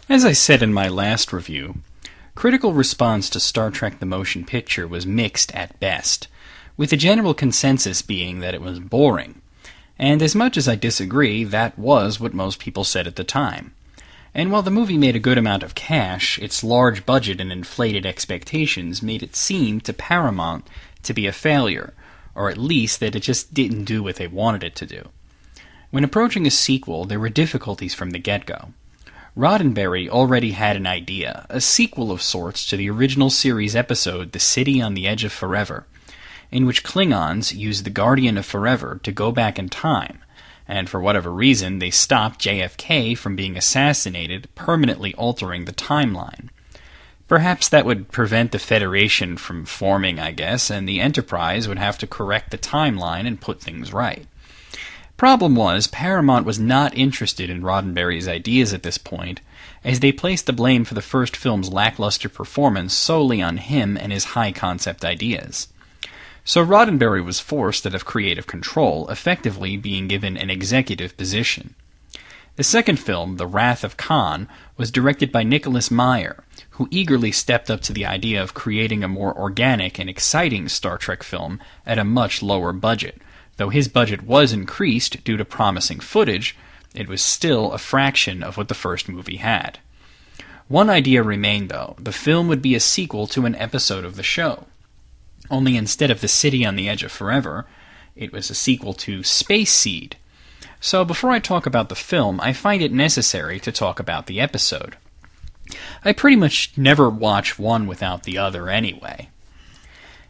As I said in my last review, critical response to Star Trek the Motion Picture was mixed at best, with the general consensus being that it was boring. And as much as I disagree, that was what most people said at the time. And while the movie made a good amount of cash, its large budget and inflated expectations made it seem to Paramount to be a failure, or at least that it just didn't do what they wanted it to do. When approaching a sequel, there were difficulties from the get-go. Roddenberry already had an idea, a sequel of sorts to the original series episode The City on the Edge of Forever, in which Klingons used the Guardian of Forever to go back in time, and for whatever reason they stopped JFK from being assassinated, permanently altering the timeline. Perhaps that would prevent the Federation from forming, I guess, and the Enterprise would have to correct the timeline and put things right. Problem was, Paramount was not interested in Roddenberry's ideas at this point, as they placed the blame for the first film's lackluster performance solely on him and his high-concept ideas. So Roddenberry was forced out of creative control, effectively being given an executive position. The second film, The Wrath of Khan, was directed by Nicholas Meyer, who eagerly stepped up to the idea of creating a more organic and exciting Star Trek film at a much lower budget. Though his budget was increased due to promising footage, it was still a fraction of what the first movie had. One idea remained, though. The film would be a sequel to an episode of the show. Only instead of The City on the Edge of Forever, it was a sequel to Space Seed. So before I talk about the film, I find it necessary to talk about the episode. I pretty much never watch one without the other anyway.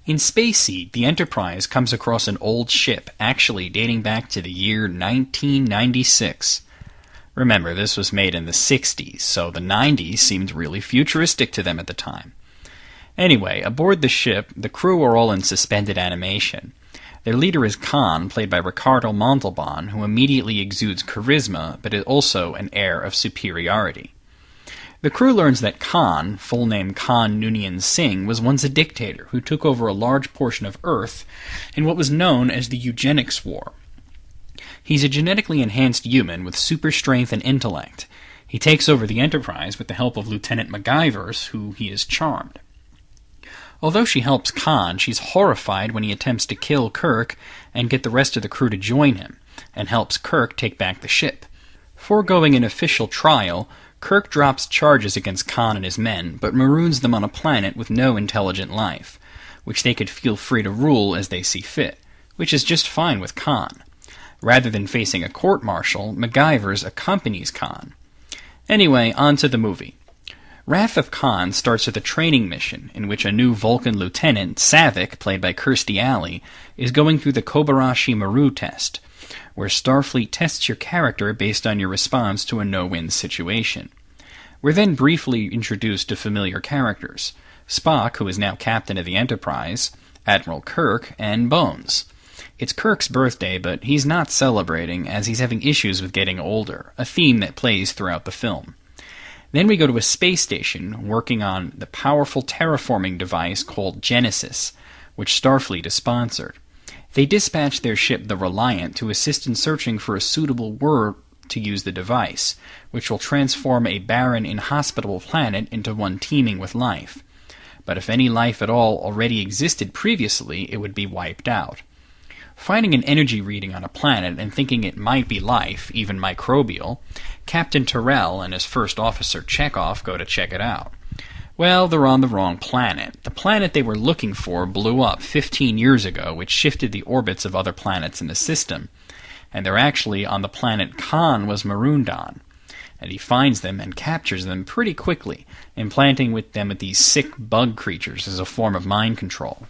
In Space Seed, the Enterprise comes across an old ship, actually dating back to the year 1996. Remember, this was made in the 60s, so the 90s seemed really futuristic to them at the time. Anyway, aboard the ship, the crew are all in suspended animation. Their leader is Khan, played by Ricardo Montalban, who immediately exudes charisma, but is also an air of superiority. The crew learns that Khan, full name Khan Noonien Singh, was once a dictator who took over a large portion of Earth in what was known as the Eugenics War. He's a genetically enhanced human with super strength and intellect. He takes over the Enterprise with the help of Lieutenant MacGyvers, who he has charmed. Although she helps Khan, she's horrified when he attempts to kill Kirk and get the rest of the crew to join him, and helps Kirk take back the ship. Foregoing an official trial, Kirk drops charges against Khan and his men, but maroons them on a planet with no intelligent life, which they could feel free to rule as they see fit, which is just fine with Khan. Rather than facing a court-martial, MacGyvers accompanies Khan. Anyway, on to the movie. Wrath of Khan starts with a training mission in which a new Vulcan lieutenant, Saavik, played by Kirstie Alley, is going through the Kobayashi Maru test, where Starfleet tests your character based on your response to a no-win situation. We're then briefly introduced to familiar characters: Spock, who is now captain of the Enterprise, Admiral Kirk, and Bones. It's Kirk's birthday, but he's not celebrating as he's having issues with getting older, a theme that plays throughout the film. Then we go to a space station working on the powerful terraforming device called Genesis, which Starfleet has sponsored. They dispatch their ship, the Reliant, to assist in searching for a suitable world to use the device, which will transform a barren, inhospitable planet into one teeming with life. But if any life at all already existed previously, it would be wiped out. Finding an energy reading on a planet and thinking it might be life, even microbial, Captain Terrell and his first officer Chekhov go to check it out. Well, they're on the wrong planet. The planet they were looking for blew up 15 years ago, which shifted the orbits of other planets in the system. And they're actually on the planet Khan was marooned on. And he finds them and captures them pretty quickly, implanting with them with these sick bug creatures as a form of mind control.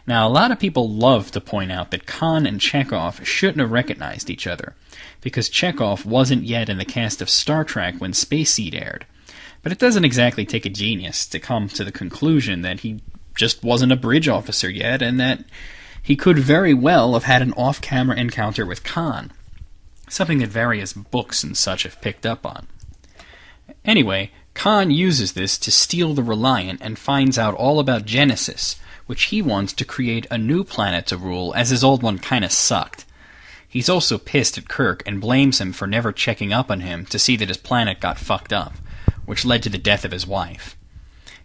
Now, a lot of people love to point out that Khan and Chekhov shouldn't have recognized each other, because Chekhov wasn't yet in the cast of Star Trek when Space Seed aired. But it doesn't exactly take a genius to come to the conclusion that he just wasn't a bridge officer yet, and that he could very well have had an off-camera encounter with Khan, something that various books and such have picked up on. Anyway, Khan uses this to steal the Reliant and finds out all about Genesis, which he wants to create a new planet to rule, as his old one kinda sucked. He's also pissed at Kirk and blames him for never checking up on him to see that his planet got fucked up, which led to the death of his wife.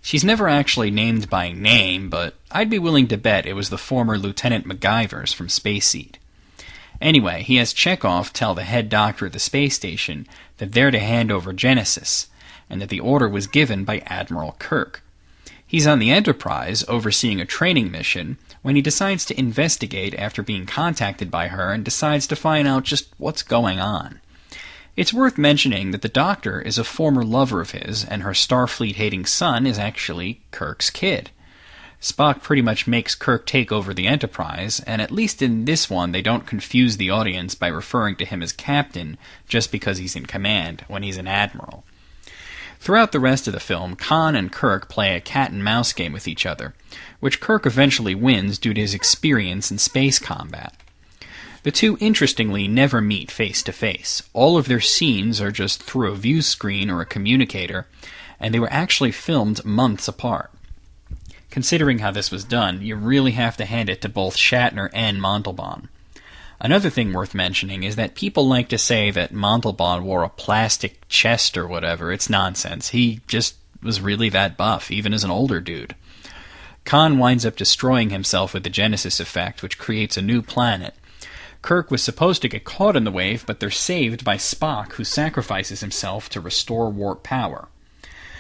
She's never actually named by name, but I'd be willing to bet it was the former Lieutenant MacGyvers from Space Seed. Anyway, he has Chekhov tell the head doctor at the space station that they're to hand over Genesis, and that the order was given by Admiral Kirk. He's on the Enterprise, overseeing a training mission, when he decides to investigate after being contacted by her and decides to find out just what's going on. It's worth mentioning that the Doctor is a former lover of his, and her Starfleet-hating son is actually Kirk's kid. Spock pretty much makes Kirk take over the Enterprise, and at least in this one they don't confuse the audience by referring to him as Captain just because he's in command, when he's an Admiral. Throughout the rest of the film, Khan and Kirk play a cat-and-mouse game with each other, which Kirk eventually wins due to his experience in space combat. The two, interestingly, never meet face-to-face. All of their scenes are just through a view screen or a communicator, and they were actually filmed months apart. Considering how this was done, you really have to hand it to both Shatner and Montalban. Another thing worth mentioning is that people like to say that Montalban wore a plastic chest or whatever. It's nonsense. He just was really that buff, even as an older dude. Khan winds up destroying himself with the Genesis effect, which creates a new planet. Kirk was supposed to get caught in the wave, but they're saved by Spock, who sacrifices himself to restore warp power.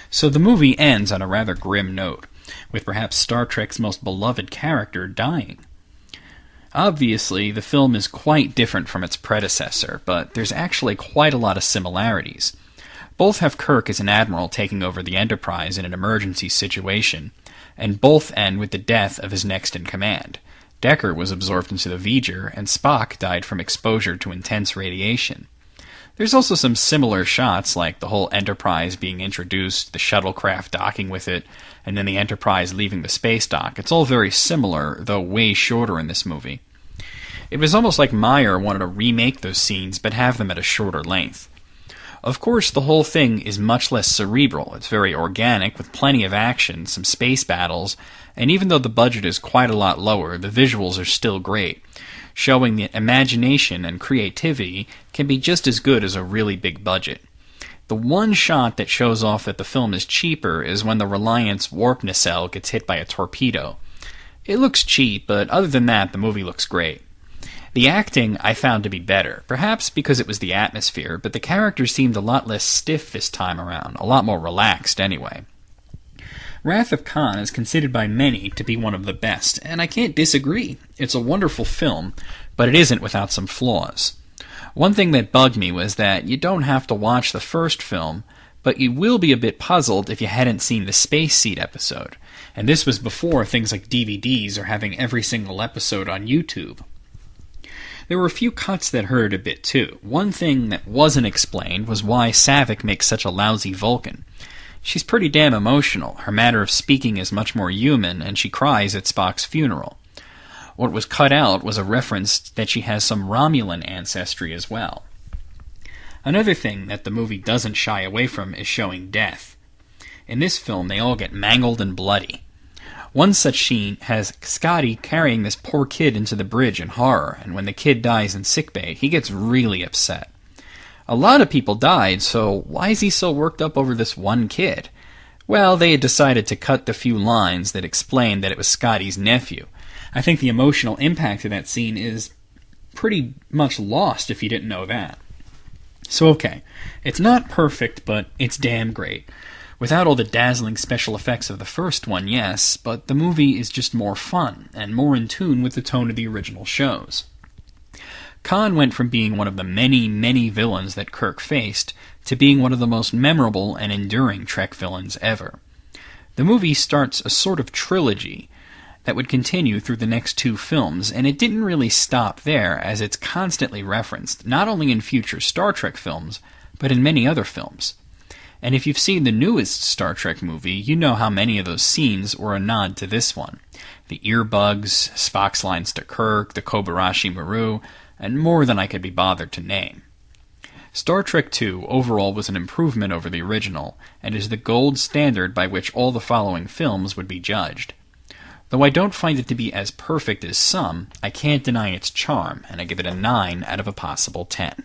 So the movie ends on a rather grim note, with perhaps Star Trek's most beloved character dying. Obviously, the film is quite different from its predecessor, but there's actually quite a lot of similarities. Both have Kirk as an admiral taking over the Enterprise in an emergency situation, and both end with the death of his next-in-command. Decker was absorbed into the V'ger, and Spock died from exposure to intense radiation. There's also some similar shots, like the whole Enterprise being introduced, the shuttlecraft docking with it, and then the Enterprise leaving the space dock. It's all very similar, though way shorter in this movie. It was almost like Meyer wanted to remake those scenes, but have them at a shorter length. Of course, the whole thing is much less cerebral. It's very organic, with plenty of action, some space battles, and even though the budget is quite a lot lower, the visuals are still great, showing that imagination and creativity can be just as good as a really big budget. The one shot that shows off that the film is cheaper is when the Reliance warp nacelle gets hit by a torpedo. It looks cheap, but other than that, the movie looks great. The acting I found to be better, perhaps because it was the atmosphere, but the characters seemed a lot less stiff this time around, a lot more relaxed anyway. Wrath of Khan is considered by many to be one of the best, and I can't disagree. It's a wonderful film, but it isn't without some flaws. One thing that bugged me was that you don't have to watch the first film, but you will be a bit puzzled if you hadn't seen the Space Seed episode, and this was before things like DVDs or having every single episode on YouTube. There were a few cuts that hurt a bit too. One thing that wasn't explained was why Saavik makes such a lousy Vulcan. She's pretty damn emotional, her manner of speaking is much more human, and she cries at Spock's funeral. What was cut out was a reference that she has some Romulan ancestry as well. Another thing that the movie doesn't shy away from is showing death. In this film, they all get mangled and bloody. One such scene has Scotty carrying this poor kid into the bridge in horror, and when the kid dies in sickbay, he gets really upset. A lot of people died, so why is he so worked up over this one kid? Well, they had decided to cut the few lines that explained that it was Scotty's nephew. I think the emotional impact of that scene is pretty much lost if you didn't know that. So okay, it's not perfect, but it's damn great. Without all the dazzling special effects of the first one, yes, but the movie is just more fun, and more in tune with the tone of the original shows. Khan went from being one of the many, many villains that Kirk faced to being one of the most memorable and enduring Trek villains ever. The movie starts a sort of trilogy that would continue through the next two films, and it didn't really stop there, as it's constantly referenced, not only in future Star Trek films, but in many other films. And if you've seen the newest Star Trek movie, you know how many of those scenes were a nod to this one. The earbugs, Spock's lines to Kirk, the Kobayashi Maru, and more than I could be bothered to name. Star Trek II overall was an improvement over the original, and is the gold standard by which all the following films would be judged. Though I don't find it to be as perfect as some, I can't deny its charm, and I give it a 9 out of a possible 10.